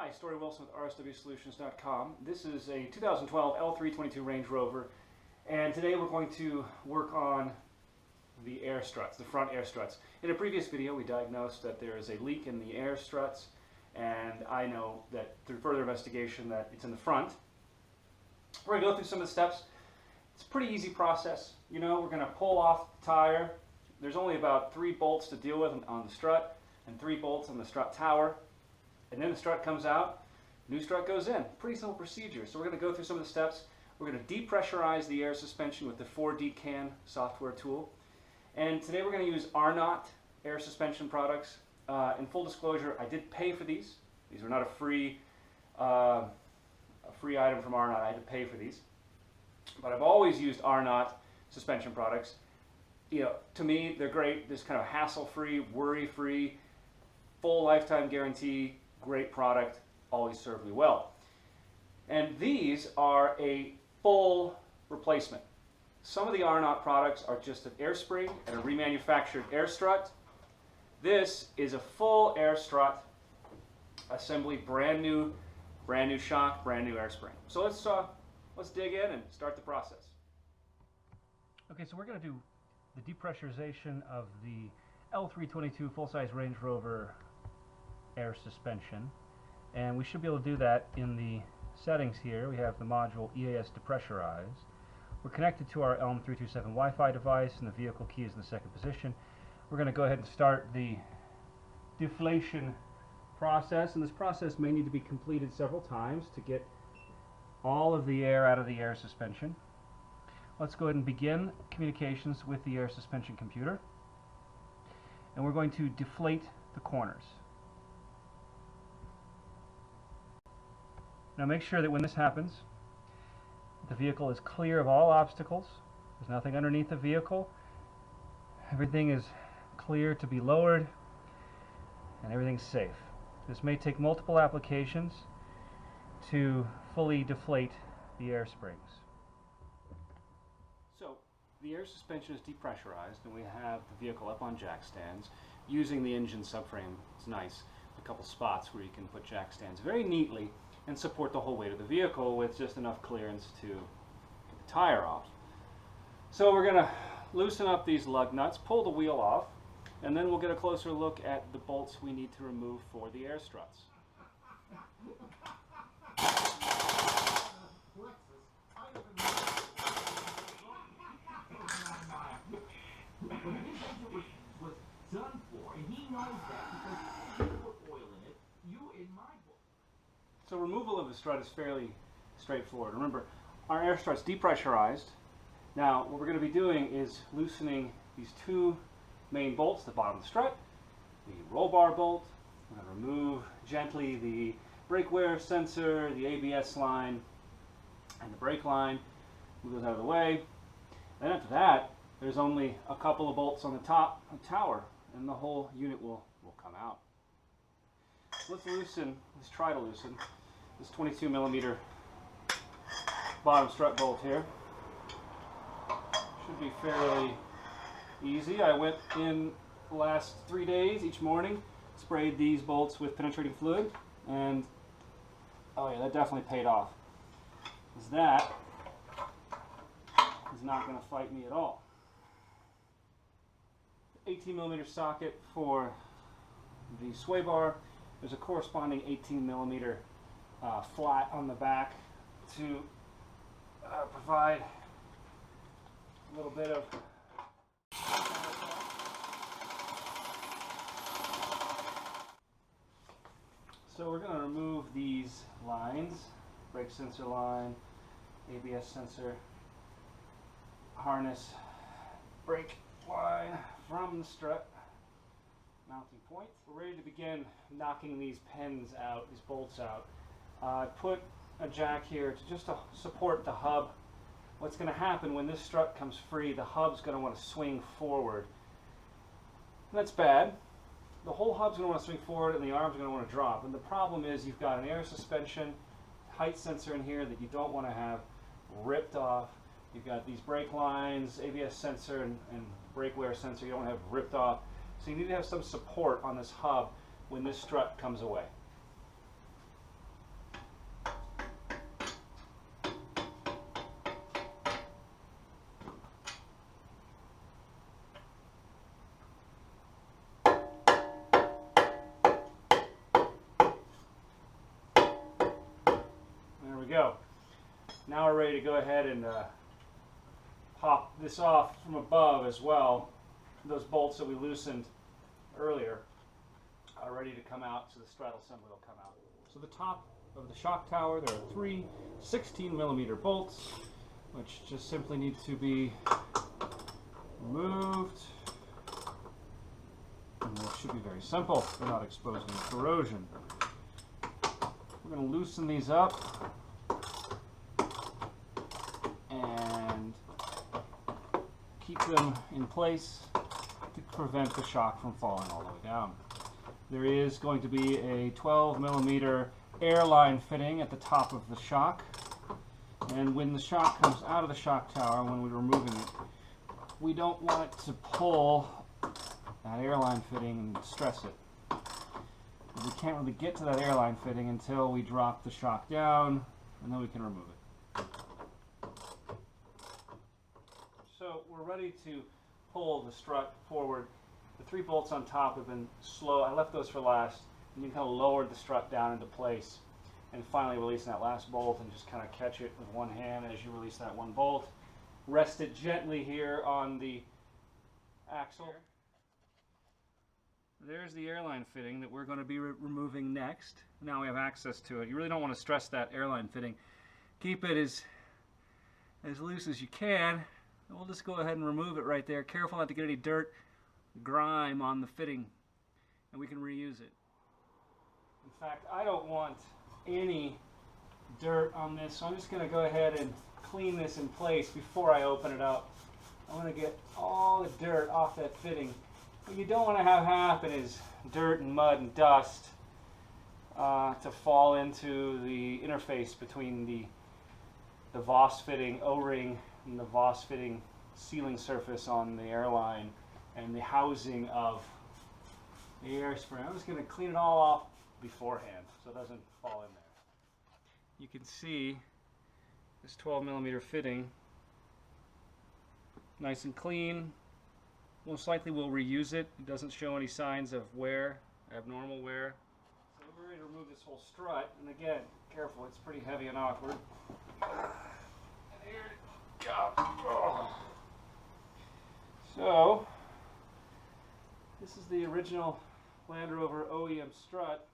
Hi, Story Wilson with rswsolutions.com. This is a 2012 L322 Range Rover, and today we're going to work on the air struts, the front air struts. In a previous video we diagnosed that there is a leak in the air struts, and I know that through further investigation that it's in the front. We're going to go through some of the steps. It's a pretty easy process. You know, we're going to pull off the tire. There's only about 3 bolts to deal with on the strut and 3 bolts on the strut tower. And then the strut comes out, new strut goes in. Pretty simple procedure. So we're going to go through some of the steps. We're going to depressurize the air suspension with the 4D CAN software tool. And today we're going to use R-Knot air suspension products. In full disclosure, I did pay for these. These were not a free item from R-Knot. I had to pay for these. But I've always used R-Knot suspension products. You know, to me, they're great. There's kind of hassle-free, worry-free, full lifetime guarantee. Great product, always served me well. And these are a full replacement. Some of the R-Knot products are just an air spring and a remanufactured air strut. This is a full air strut assembly, brand new shock, brand new air spring. So let's dig in and start the process. Okay, so we're going to do the depressurization of the L322 full-size Range Rover air suspension, and we should be able to do that in the settings here. We have the module EAS depressurize. We're connected to our L322 Wi-Fi device, and the vehicle key is in the 2nd position. We're going to go ahead and start the deflation process, and this process may need to be completed several times to get all of the air out of the air suspension. Let's go ahead and begin communications with the air suspension computer, and we're going to deflate the corners. Now make sure that when this happens, the vehicle is clear of all obstacles. There's nothing underneath the vehicle. Everything is clear to be lowered, and everything's safe. This may take multiple applications to fully deflate the air springs. So the air suspension is depressurized, and we have the vehicle up on jack stands using the engine subframe. It's nice. A couple spots where you can put jack stands very neatly and support the whole weight of the vehicle with just enough clearance to get the tire off. So we're going to loosen up these lug nuts, pull the wheel off, and then we'll get a closer look at the bolts we need to remove for the air struts. So removal of the strut is fairly straightforward. Remember, our air strut's depressurized. Now, what we're going to be doing is loosening these 2 main bolts at the bottom of the strut, the roll bar bolt. We're going to remove gently the brake wear sensor, the ABS line, and the brake line. Move those out of the way. Then after that, there's only a couple of bolts on the top of the tower, and the whole unit will come out. So let's try to loosen this 22 millimeter bottom strut bolt here. Should be fairly easy. I went in the last 3 days each morning, sprayed these bolts with penetrating fluid, and oh yeah, that definitely paid off. Because that is not going to fight me at all. 18 millimeter socket for the sway bar. There's a corresponding 18 millimeter flat on the back to provide a little bit of So we're going to remove these lines, brake sensor line, ABS sensor, harness, brake line from the strut mounting point. We're ready to begin knocking these pins out, these bolts out. I put a jack here to just to support the hub. What's going to happen when this strut comes free, the hub's going to want to swing forward. And that's bad. The whole hub's going to want to swing forward and the arms are going to want to drop. And the problem is you've got an air suspension height sensor in here that you don't want to have ripped off. You've got these brake lines, ABS sensor, and brake wear sensor you don't have ripped off. So you need to have some support on this hub when this strut comes away. we go. Now we're ready to go ahead and pop this off from above as well. Those bolts that we loosened earlier are ready to come out, so the strut assembly will come out. So the top of the shock tower, there are 3 16mm bolts, which just simply need to be removed. And it should be very simple. They're not exposed to corrosion. We're going to loosen these up and keep them in place to prevent the shock from falling all the way down. There is going to be a 12mm airline fitting at the top of the shock, and when the shock comes out of the shock tower, when we're removing it, we don't want it to pull that airline fitting and stress it. We can't really get to that airline fitting until we drop the shock down, and then we can remove it. So we're ready to pull the strut forward. The 3 bolts on top have been slow. I left those for last, and you kind of lowered the strut down into place. And finally releasing that last bolt and just kind of catch it with one hand as you release that one bolt. Rest it gently here on the axle. There's the airline fitting that we're going to be removing next. Now we have access to it. You really don't want to stress that airline fitting. Keep it as loose as you can. And we'll just go ahead and remove it right there. Careful not to get any dirt, grime on the fitting, and we can reuse it. In fact, I don't want any dirt on this, so I'm just going to go ahead and clean this in place before I open it up. I want to get all the dirt off that fitting. What you don't want to have happen is dirt and mud and dust to fall into the interface between the Voss fitting O-ring and the Voss fitting sealing surface on the airline and the housing of the air spring. I'm just going to clean it all off beforehand so it doesn't fall in there. You can see this 12mm fitting, nice and clean. Most likely we'll reuse it. It doesn't show any signs of wear, abnormal wear. So we're ready to remove this whole strut, and again, careful, it's pretty heavy and awkward. And here it goes. Oh. So, this is the original Land Rover OEM strut.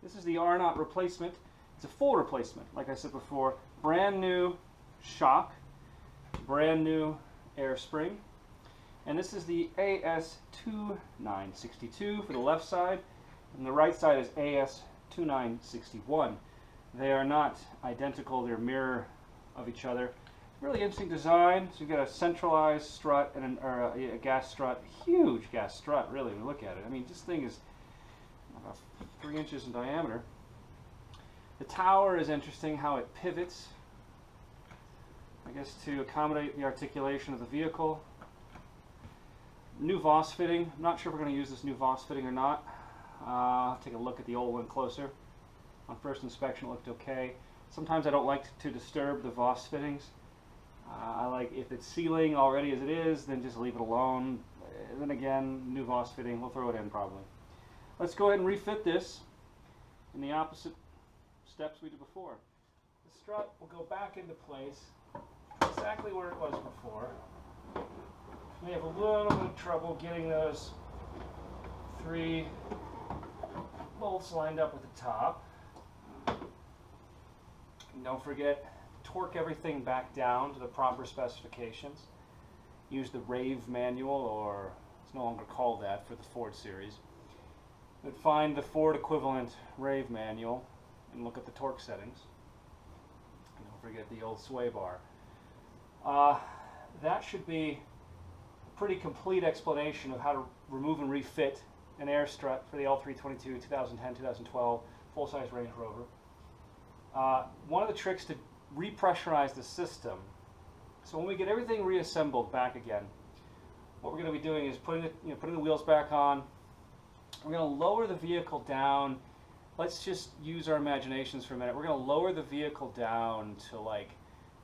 This is the R-Knot replacement. It's a full replacement, like I said before. Brand new shock, brand new air spring. And this is the AS2962 for the left side, and the right side is AS2961. They are not identical, they're mirror of each other. Really interesting design. So you've got a centralized strut and a gas strut, huge gas strut really when you look at it. I mean, this thing is about 3 inches in diameter. The tower is interesting how it pivots, I guess, to accommodate the articulation of the vehicle. New Voss fitting. I'm not sure if we're going to use this new Voss fitting or not. I'll take a look at the old one closer. On first inspection it looked okay. Sometimes I don't like to disturb the Voss fittings. I like, if it's sealing already as it is, then just leave it alone. Then again, new Voss fitting, we'll throw it in probably. Let's go ahead and refit this in the opposite steps we did before. The strut will go back into place exactly where it was before. We have a little bit of trouble getting those 3 bolts lined up with the top. And don't forget, torque everything back down to the proper specifications. Use the Rave manual, or it's no longer called that for the Ford series. But find the Ford equivalent Rave manual and look at the torque settings. And don't forget the old sway bar. That should be a pretty complete explanation of how to remove and refit an air strut for the L322 2010-2012 full-size Range Rover. One of the tricks to repressurize the system, so when we get everything reassembled back again, what we're going to be doing is putting the wheels back on. We're going to lower the vehicle down. Let's just use our imaginations for a minute. We're going to lower the vehicle down to like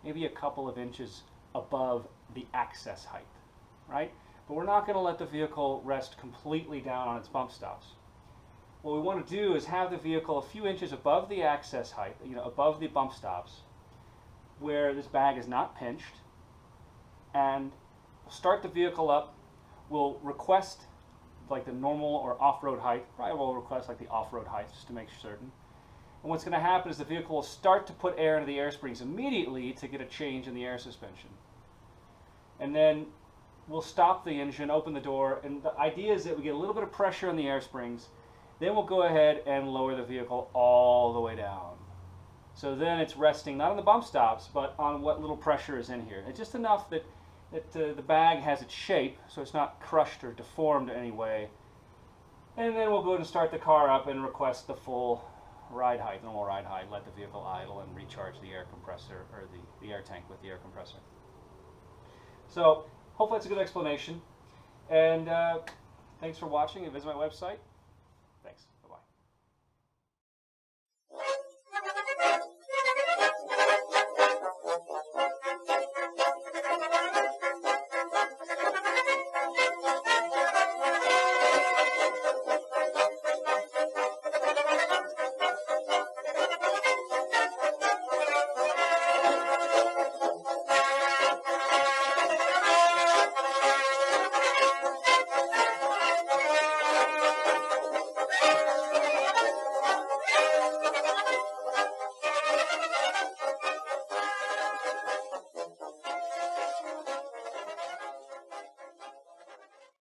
maybe a couple of inches above the access height, right? But we're not going to let the vehicle rest completely down on its bump stops. what we want to do is have the vehicle a few inches above the access height, above the bump stops, where this bag is not pinched, and start the vehicle up. We'll request like the normal or off-road height. Probably will request like the off-road height just to make certain. And what's going to happen is the vehicle will start to put air into the air springs immediately to get a change in the air suspension. And then we'll stop the engine, open the door, and the idea is that we get a little bit of pressure on the air springs. Then we'll go ahead and lower the vehicle all the way down. So then it's resting not on the bump stops, but on what little pressure is in here. It's just enough that the bag has its shape, so it's not crushed or deformed in any way. And then we'll go ahead and start the car up and request the full ride height, normal ride height, let the vehicle idle and recharge the air compressor, or the air tank with the air compressor. So hopefully that's a good explanation. And thanks for watching, and visit my website.